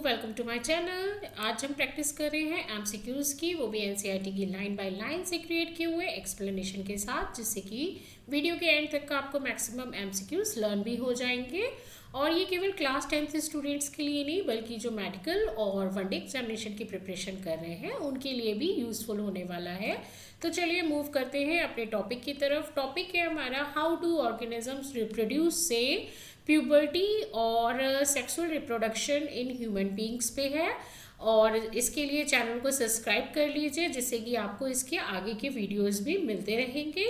Welcome to my channel. आज हम practice कर रहे हैं एमसीक्यूज़ की, वो भी एनसीईआरटी की लाइन बाय लाइन से क्रिएट किए हुए एक्सप्लेनेशन के साथ, जिससे कि वीडियो के एंड तक का आपको मैक्सिमम एमसीक्यूज़ लर्न भी हो जाएंगे। और ये केवल क्लास 10th स्टूडेंट्स के लिए नहीं, बल्कि जो मेडिकल और वनडे एग्जामिनेशन की प्रिपरेशन कर रहे हैं उनके लिए भी यूज़फुल होने वाला है। तो चलिए मूव करते हैं अपने टॉपिक की तरफ। टॉपिक है हमारा हाउ डू ऑर्गेनिजम्स रिप्रोड्यूस से प्यूबर्टी और sexual reproduction in human beings पे है। और इसके लिए चैनल को सब्सक्राइब कर लीजिए, जिससे कि आपको इसके आगे के वीडियोस भी मिलते रहेंगे।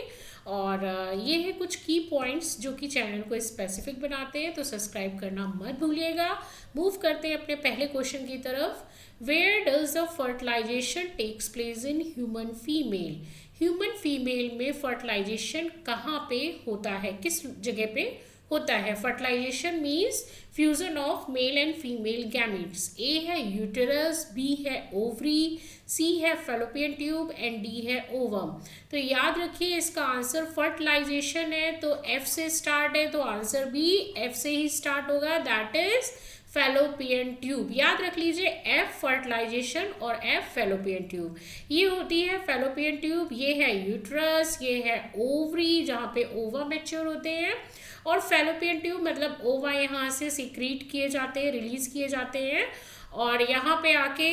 और ये है कुछ की पॉइंट्स जो कि चैनल को स्पेसिफिक बनाते हैं, तो सब्सक्राइब करना मत भूलिएगा। मूव करते हैं अपने पहले क्वेश्चन की तरफ। Where does the fertilization takes place in human female? Human female में फर्टिलाइजेशन कहाँ पे होता है, किस जगह पे होता है? Fertilization means fusion of male and female gametes. A है यूटेरस, बी है ओवरी, सी है फैलोपियन ट्यूब एंड डी है ओवम। तो याद रखिए इसका आंसर फर्टिलाइजेशन है, तो एफ से स्टार्ट है, तो आंसर भी एफ से ही स्टार्ट होगा, दैट इज फैलोपियन ट्यूब। याद रख लीजिए एफ फर्टिलाइजेशन और एफ फैलोपियन ट्यूब। ये होती है फैलोपियन ट्यूब, ये है यूट्रस, ये है ओवरी जहाँ पे ओवा मैच्योर होते हैं, और फैलोपियन ट्यूब मतलब ओवा यहाँ से सिक्रीट किए जाते हैं, रिलीज किए जाते हैं, और यहाँ पे आके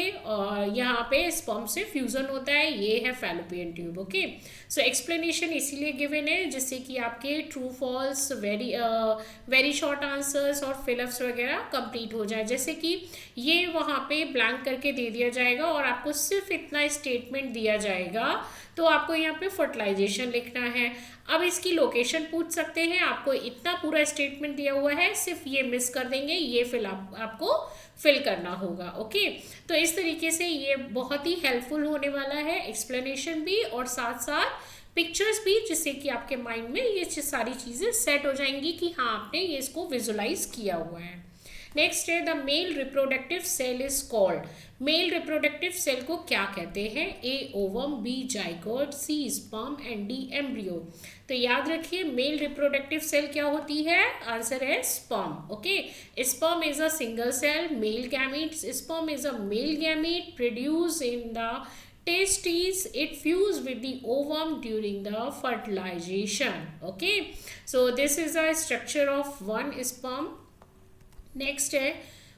यहाँ पे स्पर्म से फ्यूजन होता है, ये है fallopian tube. Okay, so explanation इसीलिए गिवन है जिससे कि आपके true false, very short answers और फिलअप्स वगैरह कंप्लीट हो जाए। जैसे कि ये वहाँ पे ब्लैंक करके दे दिया जाएगा और आपको सिर्फ इतना स्टेटमेंट दिया जाएगा, तो आपको यहाँ पे फर्टिलाइजेशन लिखना है। अब इसकी लोकेशन पूछ सकते हैं, आपको इतना पूरा स्टेटमेंट दिया हुआ है, सिर्फ ये मिस कर देंगे, ये आपको फिल करना होगा। ओके, तो इस तरीके से ये बहुत ही हेल्पफुल होने वाला है, एक्सप्लेनेशन भी और साथ साथ पिक्चर्स भी, जिससे कि आपके माइंड में ये सारी चीज़ें सेट हो जाएंगी कि हाँ आपने ये इसको विजुलाइज किया हुआ है। नेक्स्ट है the male reproductive cell is called. Male reproductive cell को क्या कहते हैं? A ovum, B zygote, C sperm and D embryo. तो याद रखिए मेल रिप्रोडक्टिव सेल क्या होती है? आंसर है sperm. Okay, sperm is a single cell male gamete. Sperm is a male gamete produce in the testes. It fuse with the ovum during the fertilization. Okay, so this is a structure of one sperm. Next है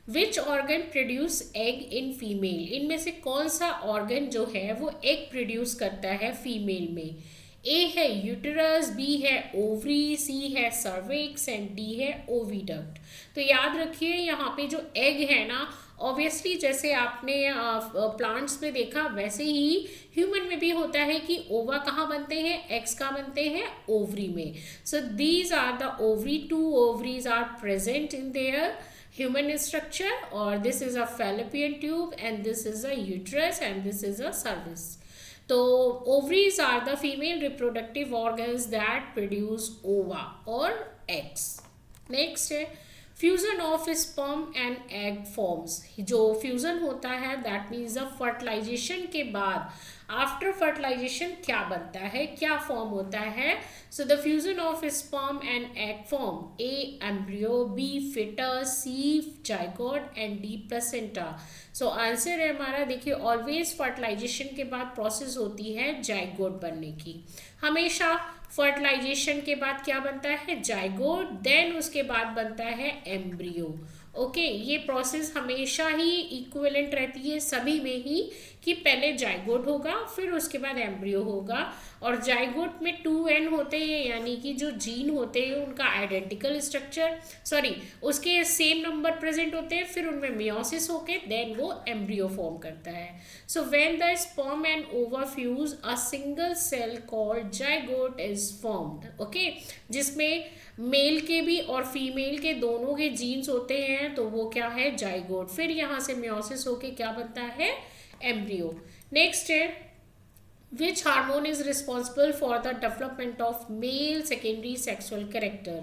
which organ produce egg in female? इनमें से कौन सा organ जो है वो egg produce करता है फीमेल में? ए है यूटेरस, बी है ओवरी, सी है सर्विक्स एंड डी है ओविडक्ट। तो याद रखिए यहाँ पे जो एग है ना, ऑब्वियसली जैसे आपने प्लांट्स में देखा वैसे ही ह्यूमन में भी होता है कि ओवा कहाँ बनते हैं, एग्स कहाँ बनते हैं, ओवरी में। So these are the ovary, 2 ovaries are present in their human structure, or this is a fallopian tube and this is a uterus and this is a cervix. तो ovaries are the female reproductive organs that produce ova or eggs. Next है fusion of sperm and egg forms. जो fusion होता है that means the fertilisation के बाद, after fertilisation क्या बनता है, क्या फॉर्म होता है? So the fusion of sperm and egg form A embryo, B foetus, C zygote and D placenta. So answer है हमारा, देखिए ऑलवेज फर्टिलाइजेशन के बाद प्रोसेस होती है जाइगोट बनने की। हमेशा फर्टिलाइजेशन के बाद क्या बनता है? जाइगोट, देन उसके बाद बनता है एम्ब्रियो। ओके, ये प्रोसेस हमेशा ही इक्विवेलेंट रहती है सभी में ही, कि पहले जाइगोट होगा फिर उसके बाद एम्ब्रियो होगा। और जाइगोट में 2n होते हैं, यानी कि जो जीन होते हैं उनका आइडेंटिकल स्ट्रक्चर, उसके सेम नंबर प्रेजेंट होते हैं, फिर उनमें मियोसिस होके देन वो एम्ब्रियो फॉर्म करता है। So when the sperm and ova fuse a single cell called zygote is formed. Okay, जिसमें मेल के भी और फीमेल के दोनों के जीन्स होते हैं, तो वो क्या है? जाइगोट। फिर यहाँ से मियोसिस होके क्या बनता है? एम्ब्रियो। नेक्स्ट है which hormone is responsible for the development of male secondary sexual character?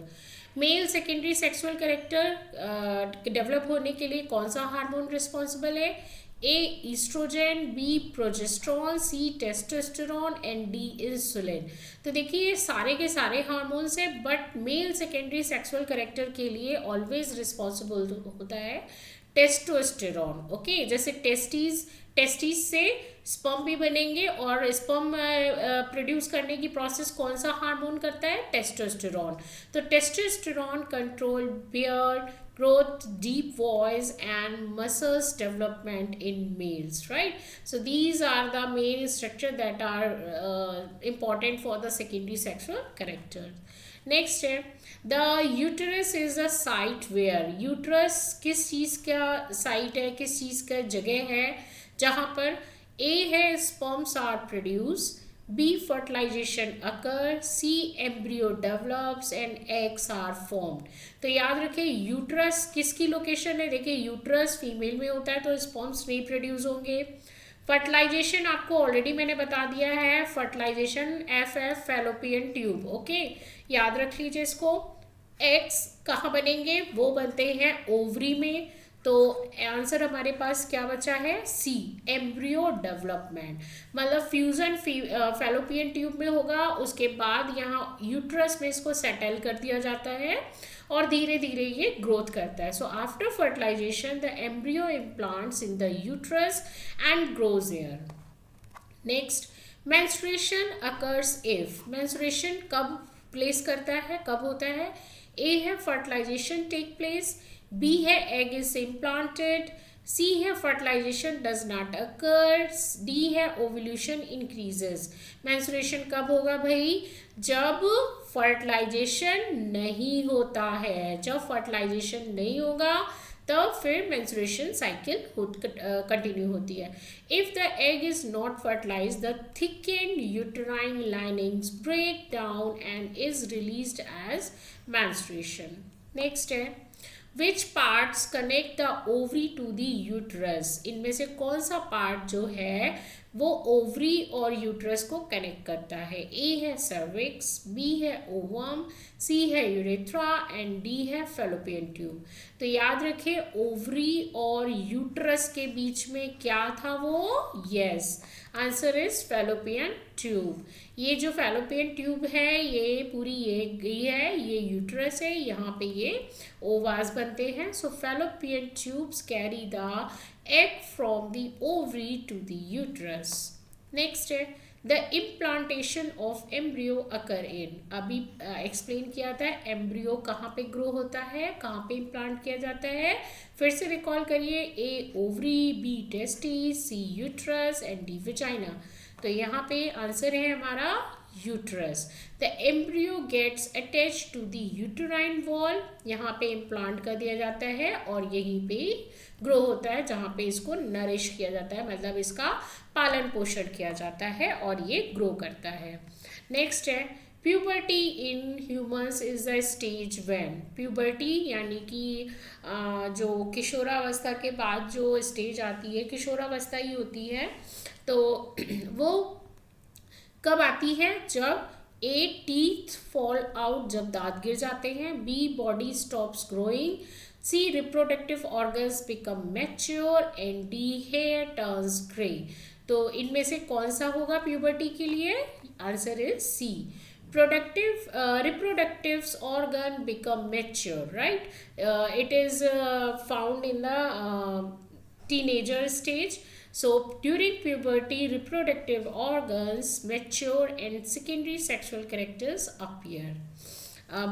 Male secondary sexual character develop होने के लिए कौन सा हार्मोन रिस्पॉन्सिबल है? A estrogen, B progesterone, C testosterone and D insulin. तो देखिए ये सारे के सारे हार्मोन्स हैं, but male secondary sexual character के लिए ऑलवेज रिस्पॉन्सिबल होता है टेस्टोस्टेरॉन। ओके, जैसे टेस्टिस से स्पर्म भी बनेंगे, और स्पर्म प्रोड्यूस करने की प्रोसेस कौन सा हार्मोन करता है? टेस्टोस्टेरॉन। तो testosterone control beard growth, deep voice and muscles development in males, right? So these are the main structure that are important for the secondary sexual character. Next है, the uterus is a site where, uterus किस चीज़ का site है, किस चीज़ का जगह है, जहाँ पर A है sperms are produced, B fertilization occur, C embryo develops and eggs are formed. तो याद रखें यूट्रस किसकी लोकेशन है? देखिए यूट्रस फीमेल में होता है तो स्पर्म्स नहीं प्रोड्यूस होंगे। फर्टिलाइजेशन आपको ऑलरेडी मैंने बता दिया है, fertilisation F fallopian tube. Okay, याद रख लीजिए इसको। एग्स कहाँ बनेंगे? वो बनते हैं ओवरी में। तो आंसर हमारे पास क्या बचा है? सी, एम्ब्रियो डेवलपमेंट। मतलब फ्यूजन फैलोपियन ट्यूब में होगा, उसके बाद यहाँ यूट्रस में इसको सेटल कर दिया जाता है और धीरे धीरे ये ग्रोथ करता है। So after fertilisation the embryo implants in the uterus and grows here. Next, menstruation occurs if. Menstruation कब प्लेस करता है, कब होता है? ए है फर्टिलाइजेशन टेक प्लेस, बी है एग इज इम्प्लांटेड, सी है fertilisation does not occur, D है ओव्यूलेशन इंक्रीजेस। मेंस्ट्रुएशन कब होगा भाई? जब फर्टिलाइजेशन नहीं होता है। जब फर्टिलाइजेशन नहीं होगा तब फिर मेंस्ट्रुएशन साइकिल कंटिन्यू होती है। If the egg is not fertilize the thickened uterine linings break down and is released as menstruation. Next है, which parts connect the ovary to the uterus. इनमें से कौन सा पार्ट जो है वो ओवरी और यूट्रस को कनेक्ट करता है? ए है सर्विक्स, बी है ओवम, सी है यूरेथ्रा एंड डी है फैलोपियन ट्यूब। तो याद रखें ओवरी और यूट्रस के बीच में क्या था वो? Yes, answer is fallopian tube. ये जो फैलोपियन ट्यूब है ये पूरी ये यूट्रस है, यहाँ पे ये ओवास बनते हैं। So fallopian tubes carry the egg from the ovary to the uterus. Next है, the implantation of embryo occur in। अभी एक्सप्लेन किया था एम्ब्रियो कहाँ पे ग्रो होता है, कहाँ पे इम्प्लांट किया जाता है। फिर से रिकॉल करिए, A ovary, B testis, C uterus and D vagina. तो यहाँ पे आंसर है हमारा uterus. The embryo gets attach to the uterine wall, यहाँ पे इम्प्लांट कर दिया जाता है और यहीं पे ग्रो होता है जहाँ पे इसको नरिश किया जाता है, मतलब इसका पालन पोषण किया जाता है और ये ग्रो करता है। नेक्स्ट है, puberty in humans is the stage when. Puberty यानी कि जो किशोरावस्था के बाद जो स्टेज आती है, किशोरावस्था ही होती है, तो वो कब आती है? जब ए टीथ फॉल आउट, जब दांत गिर जाते हैं, B body stops growing, C reproductive organs become mature and D hair turns grey. तो इनमें से कौन सा होगा प्यूबर्टी के लिए? Answer is C, reproductive organ become mature, right? It is found in the teenager stage. So during puberty reproductive organs mature and secondary sexual characters appear.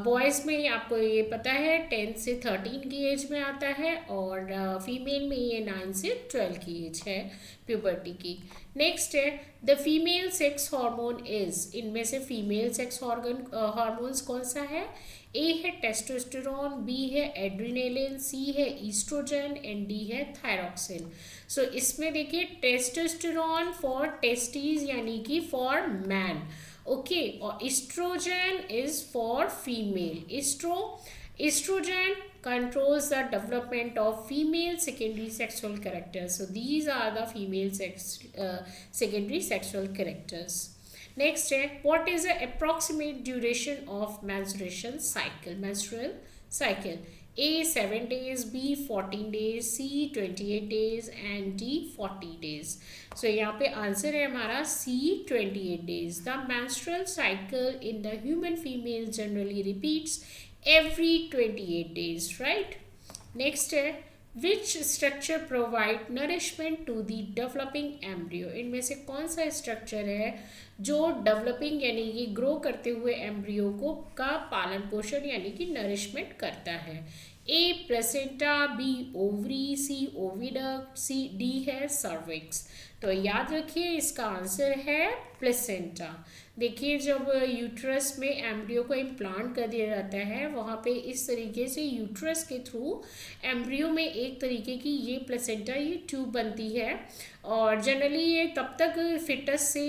Boys में आपको ये पता है 10 से 13 की एज में आता है, और फीमेल में ये 9 से 12 की एज है प्यूबर्टी की। नेक्स्ट है, the female sex hormone is. इनमें से फीमेल सेक्स हार्मोन्स कौन सा है? ए है टेस्टोस्टेरोन, बी है एड्रिनेलिन, सी है ईस्ट्रोजन एंड डी है थायरॉक्सिन। सो इसमें देखिए टेस्टोस्टेरोन फॉर टेस्टीज यानी कि फॉर मैन, ओके, और oestrogen is for female. Oestrogen controls the development of female secondary sexual characters. So these are the female secondary sexual characters. Next है, what is the approximate duration of menstrual cycle? A 7 days, B 14 days, C 28 days and D 40 days. So यहाँ पे answer है हमारा C 28 days. The menstrual cycle in the human female generally repeats every 28 days, right? Next है, which structure provide nourishment to the developing embryo, इनमें से कौन सा structure है जो डेवलपिंग यानी कि ग्रो करते हुए एम्ब्रियो को का पालन पोषण यानी कि नरिशमेंट करता है। ए प्लेसेंटा, बी ओवरी, सी ओविडक्ट, सी डी है सर्विक्स। तो याद रखिए इसका आंसर है प्लेसेंटा। देखिए जब यूट्रस में एम्ब्रियो को इम्प्लांट कर दिया जाता है वहाँ पे इस तरीके से यूट्रस के थ्रू एम्ब्रियो में एक तरीके की ये प्लेसेंटा ये ट्यूब बनती है और जनरली ये तब तक फिटस से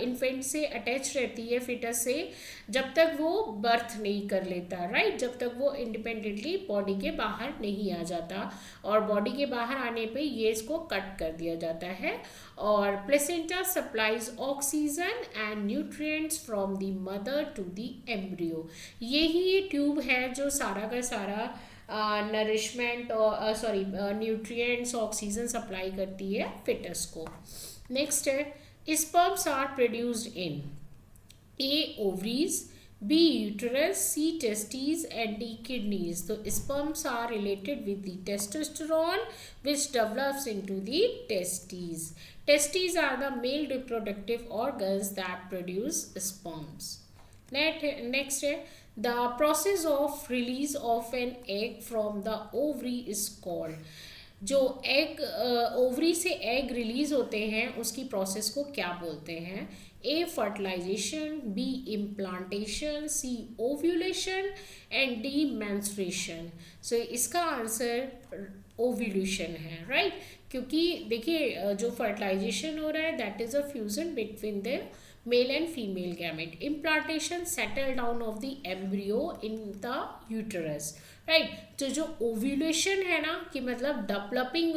इन्फेंट से अटैच रहती है फिटस से जब तक वो बर्थ नहीं कर लेता, राइट, जब तक वो इंडिपेंडेंटली बॉडी के बाहर नहीं आ जाता और बॉडी के बाहर आने पे ये इसको कट कर दिया जाता है। और placenta supplies oxygen and nutrients from the mother to the embryo. यही ट्यूब है जो सारा का सारा नरिशमेंट और न्यूट्रिएंट्स ऑक्सीजन सप्लाई करती है फिटस को। नेक्स्ट है sperms are produced in A ovaries, B uterus, C testes and D kidneys. So sperms are related with the testosterone which develops into the testes. Testes are the male reproductive organs that produce sperms. Next the process of release of an egg from the ovary is called. जो egg ovary से egg release होते हैं उसकी process को क्या बोलते हैं? A fertilization, B implantation, C ovulation and D menstruation. So इसका आंसर ओव्यूलेशन है, राइट, क्योंकि देखिए जो फर्टिलाइजेशन हो रहा है that is a fusion between the mail and female gamete. Implantation settle down of the embryo in the uterus, right. तो जो ओव्यूलेशन है ना कि मतलब डेवलपिंग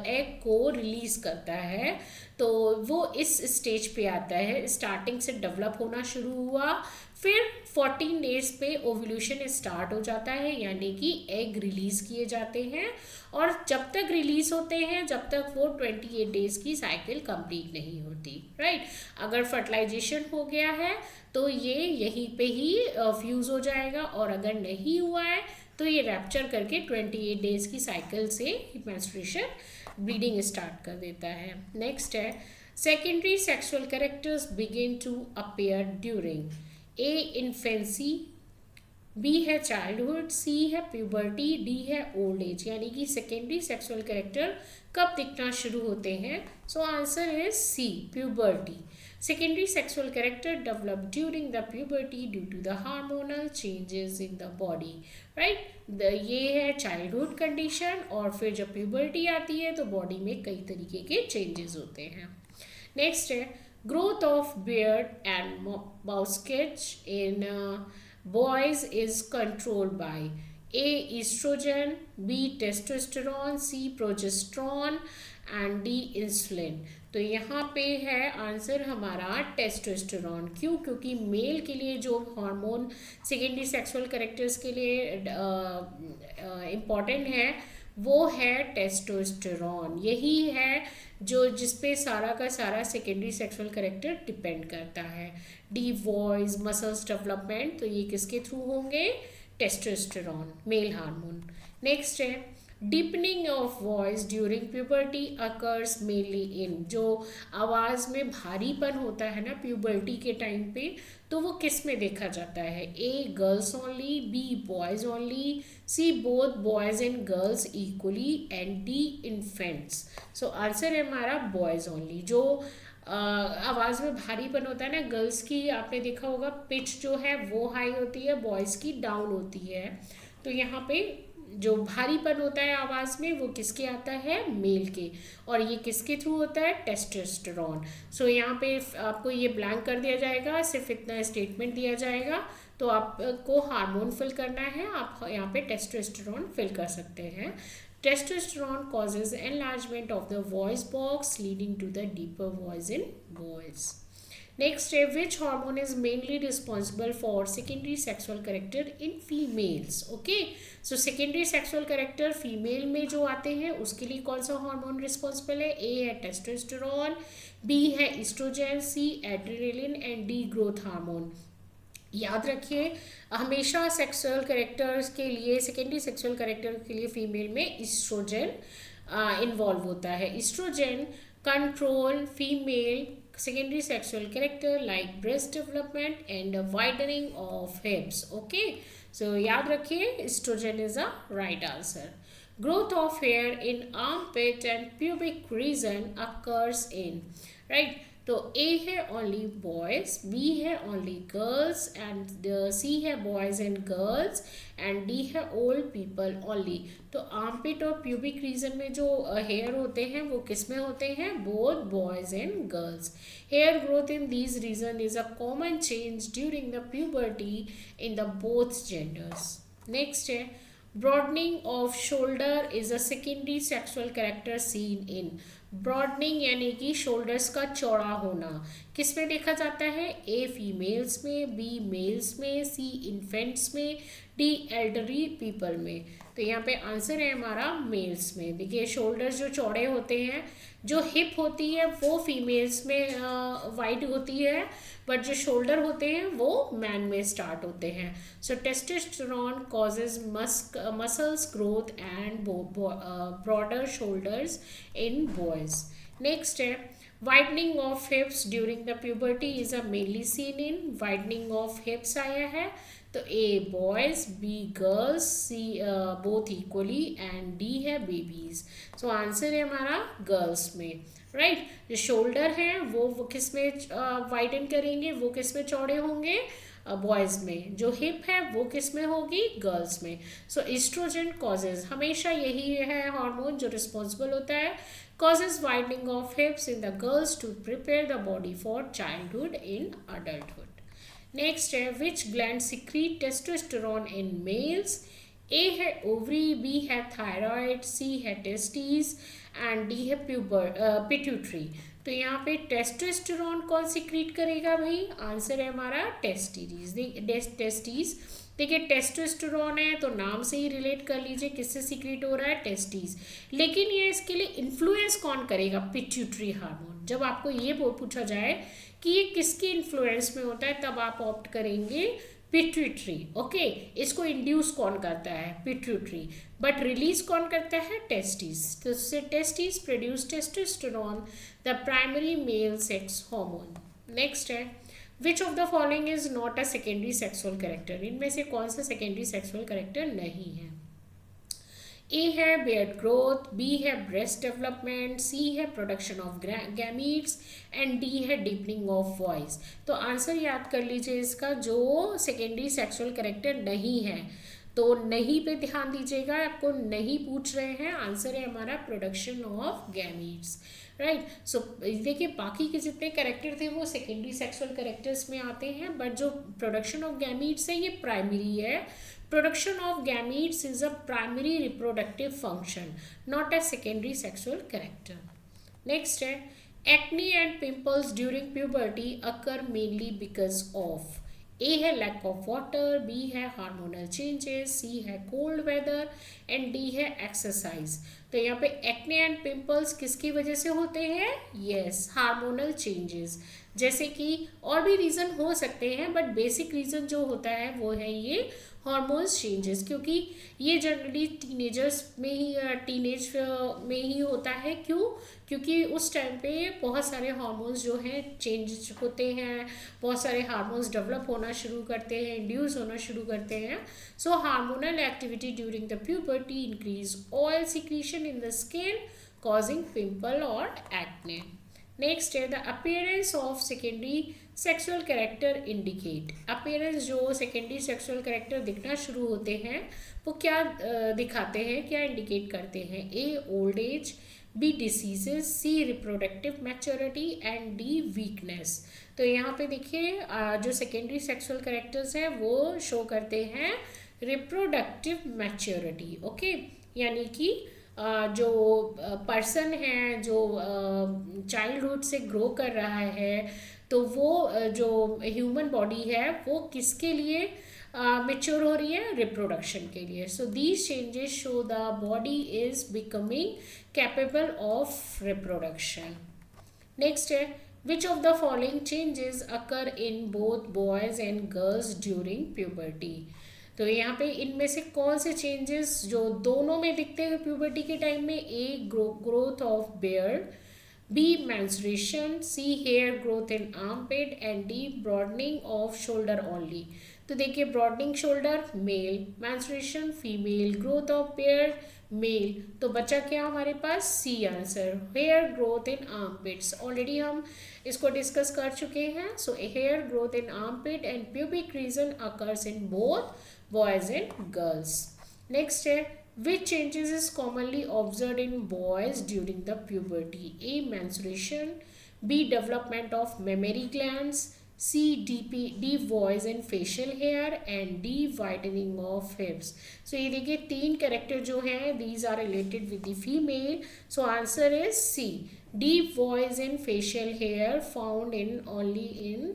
एग को रिलीज करता है तो वो इस स्टेज पे आता है, स्टार्टिंग से डेवलप होना शुरू हुआ, फिर 14 डेज पे ओव्यूलेशन स्टार्ट हो जाता है यानी कि एग रिलीज किए जाते हैं और जब तक रिलीज होते हैं जब तक वो 28 डेज की साइकिल कंप्लीट नहीं होती, राइट। अगर फर्टिलाइजेशन हो गया है तो ये यहीं पे ही फ्यूज हो जाएगा और अगर नहीं हुआ है तो ये रैप्चर करके 28 डेज की साइकिल से मेंस्ट्रुएशन ब्लीडिंग स्टार्ट कर देता है। नेक्स्ट है secondary sexual characters begin to appear during A infancy, B है चाइल्डहुड, सी है प्यूबर्टी, डी है ओल्ड एज। यानी कि सेकेंडरी सेक्सुअल कैरेक्टर कब दिखना शुरू होते हैं? So answer is C puberty. Secondary sexual character develop during the puberty due to the hormonal changes in the body, right? ये है childhood condition और फिर जब puberty आती है तो body में कई तरीके के changes होते हैं। Next है growth of beard and mustache in boys is controlled by A estrogen, B testosterone, C progesterone and D insulin। तो यहाँ पे है आंसर हमारा टेस्टोस्टेरोन। क्यों? क्योंकि मेल के लिए जो हार्मोन सेकेंडरी सेक्सुअल कैरेक्टर्स के लिए इम्पॉर्टेंट है वो है टेस्टोस्टेरोन। यही है जो जिसपे सारा का सारा सेकेंडरी सेक्सुअल कैरेक्टर डिपेंड करता है। डी वॉइस, मसल्स डेवलपमेंट, तो ये किसके थ्रू होंगे? Testosterone, male hormone. नेक्स्ट है deepening of voice during puberty occurs mainly इन, जो आवाज़ में भारीपन होता है ना प्यूबर्टी के टाइम पे, तो वो किस में देखा जाता है? A girls only, B boys only, C both boys and girls equally and D infants. So answer है हमारा बॉयज़ ओनली। जो आवाज़ में भारीपन होता है ना गर्ल्स की, आपने देखा होगा पिच जो है वो हाई होती है, बॉयज़ की डाउन होती है। तो यहाँ पे जो भारीपन होता है आवाज़ में वो किसके आता है? मेल के। और ये किसके थ्रू होता है? टेस्टोस्टेरोन। सो यहाँ पे आपको ये ब्लैंक कर दिया जाएगा, सिर्फ इतना स्टेटमेंट दिया जाएगा तो आपको हार्मोन फिल करना है, आप यहाँ पे टेस्टोस्टेरोन फिल कर सकते हैं। Testosterone causes enlargement of the voice box leading to the deeper voice in boys. Next, which hormone is mainly responsible for secondary sexual character in females? Okay, so secondary sexual character female में जो आते हैं उसके लिए कौन सा hormone responsible है? A है टेस्टोस्टेरोन, बी है oestrogen, C adrenaline and D growth hormone. याद रखिए हमेशा सेक्सुअल कैरेक्टर्स के लिए, सेकेंडरी सेक्सुअल कैरेक्टर के लिए फीमेल में इस्ट्रोजन इन्वॉल्व होता है. Oestrogen control female secondary sexual character like breast development and a widening of hips. Okay, so याद रखिए estrogen is a right answer. Growth of hair in armpit and pubic region occurs in, right. तो A है only boys, B है only girls and C है boys and girls and D है old people only. तो armpit और pubic region में जो hair होते हैं वो किस में होते हैं? Both boys and girls. Hair growth in these region is a common change during the puberty in the both genders. Next है broadening of shoulder is a secondary sexual character seen in. Broadening यानी कि shoulders का चौड़ा होना किस में देखा जाता है? ए फीमेल्स में, बी मेल्स में, सी इन्फेंट्स में, डी एल्डरली पीपल में. तो यहाँ पे आंसर है हमारा मेल्स में. देखिए शोल्डर्स जो चौड़े होते हैं, जो हिप होती है वो फीमेल्स में वाइड होती है, बट जो शोल्डर होते हैं वो मैन में स्टार्ट होते हैं. So testosterone causes muscles growth and broader shoulders in boys. Next है widening of hips during the puberty is a mainly seen in. Widening of hips आया है तो A boys, B girls, C both equally and D है babies. So answer है हमारा girls में, right. जो shoulder हैं वो किस में वाइडन करेंगे, वो किस में चौड़े होंगे? बॉयज़ में. जो हिप है वो किस में होगी? गर्ल्स में. सो एस्ट्रोजन कॉजेज, हमेशा यही है हार्मोन जो रिस्पॉन्सिबल होता है, causes widening of hips in the girls to prepare the body for childhood in adulthood. Next है which gland secrete testosterone in males? A है ओवरी, B है थायराइड, C है टेस्टिस एंड D है pituitary. तो यहाँ पे testosterone कौन secrete करेगा भाई? आंसर है हमारा टेस्टिस. देखिए टेस्टोस्टेरोन है तो नाम से ही रिलेट कर लीजिए किससे सीक्रेट हो रहा है? टेस्टिस. लेकिन ये इसके लिए इन्फ्लुएंस कौन करेगा? Pituitary hormone. जब आपको ये पूछा जाए कि ये किसके इन्फ्लुएंस में होता है तब आप ऑप्ट करेंगे पिट्यूटरी. ओके, इसको इंड्यूस कौन करता है? पिट्यूटरी. बट रिलीज कौन करता है? टेस्टिस. तो testis produce testosterone, the primary male sex hormone. Next है which of the following is not a secondary sexual character? इनमें से कौन सा सेकेंडरी सेक्सुअल कैरेक्टर नहीं है? ए है बियर्ड ग्रोथ, बी है ब्रेस्ट डेवलपमेंट, सी है production of gametes and D है डीपनिंग ऑफ वॉइस. तो आंसर याद कर लीजिए इसका, जो सेकेंडरी सेक्सुअल कैरेक्टर नहीं है तो नहीं पे ध्यान दीजिएगा, आपको नहीं पूछ रहे हैं. आंसर है हमारा प्रोडक्शन ऑफ गैमीट्स, राइट. सो देखिए बाकी के जितने कैरेक्टर थे वो सेकेंडरी सेक्सुअल कैरेक्टर्स में आते हैं, बट जो प्रोडक्शन ऑफ गैमीट्स है ये प्राइमरी है. Production of gametes is a primary reproductive function, not a secondary sexual character. Next है acne and pimples during puberty occur mainly because of. A है lack of water, B है hormonal changes, C है cold weather and D है exercise. तो यहाँ पे acne and pimples किसकी वजह से होते हैं? Yes, hormonal changes. जैसे कि और भी रीज़न हो सकते हैं बट बेसिक रीज़न जो होता है वो है ये हार्मोन्स चेंजेस, क्योंकि ये जनरली टीनेज में ही होता है. क्यों? क्योंकि उस टाइम पे बहुत सारे हार्मोन्स जो हैं चेंज होते हैं, बहुत सारे हार्मोन्स डेवलप होना शुरू करते हैं, इंड्यूस होना शुरू करते हैं. So hormonal activity during the puberty increase oil secretion in the skin causing pimple और एक्ने. नेक्स्ट है the appearance of secondary sexual character indicate. Appearance जो सेकेंडरी सेक्सुअल कैरेक्टर दिखना शुरू होते हैं वो क्या दिखाते हैं, क्या इंडिकेट करते हैं? A old age, B diseases, C reproductive maturity and D weakness. तो यहाँ पे देखिए जो सेकेंडरी सेक्सुअल कैरेक्टर्स हैं वो शो करते हैं रिप्रोडक्टिव मैच्योरिटी. ओके, यानी कि जो पर्सन है जो चाइल्डहुड से ग्रो कर रहा है तो वो जो ह्यूमन बॉडी है वो किसके लिए मेच्योर हो रही है? रिप्रोडक्शन के लिए. So these changes show the body is becoming capable of reproduction. Next है which of the following changes occur in both boys and girls during puberty. तो यहाँ पे इनमें से कौन से चेंजेस जो दोनों में दिखते हैं प्यूबर्टी के टाइम में? A growth of beard, B menstruation, C hair growth in armpit and D broadening of shoulder only. तो देखिए broadening shoulder male, menstruation female, growth of beard male, तो बचा क्या हमारे पास? C answer, hair growth in armpits. Already हम इसको discuss कर चुके हैं। So hair growth in armpit and pubic region occurs in both boys and girls. Next है which changes is commonly observed in boys during the puberty? A menstruation, B development of mammary glands, C deep voice and facial hair and D whitening of hips। so ये देखिए तीन character जो हैं these are related with the female, so answer is C, deep voice and facial hair found in only in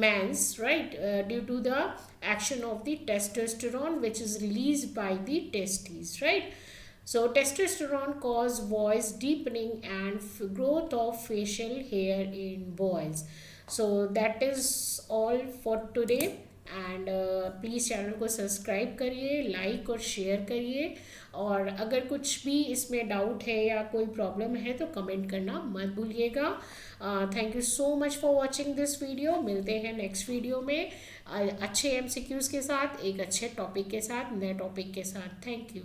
men's, right, due to the action of the testosterone which is released by the testes, right? So testosterone cause voice deepening and growth of facial hair in boys। so that is all for today and please channel को subscribe करिए, like और share करिए, और अगर कुछ भी इसमें doubt है या कोई प्रॉब्लम है तो कमेंट करना मत भूलिएगा। Thank you so much for watching this video. मिलते हैं नेक्स्ट वीडियो में अच्छे एमसीक्यूज़ के साथ, एक अच्छे टॉपिक के साथ, नए टॉपिक के साथ। Thank you.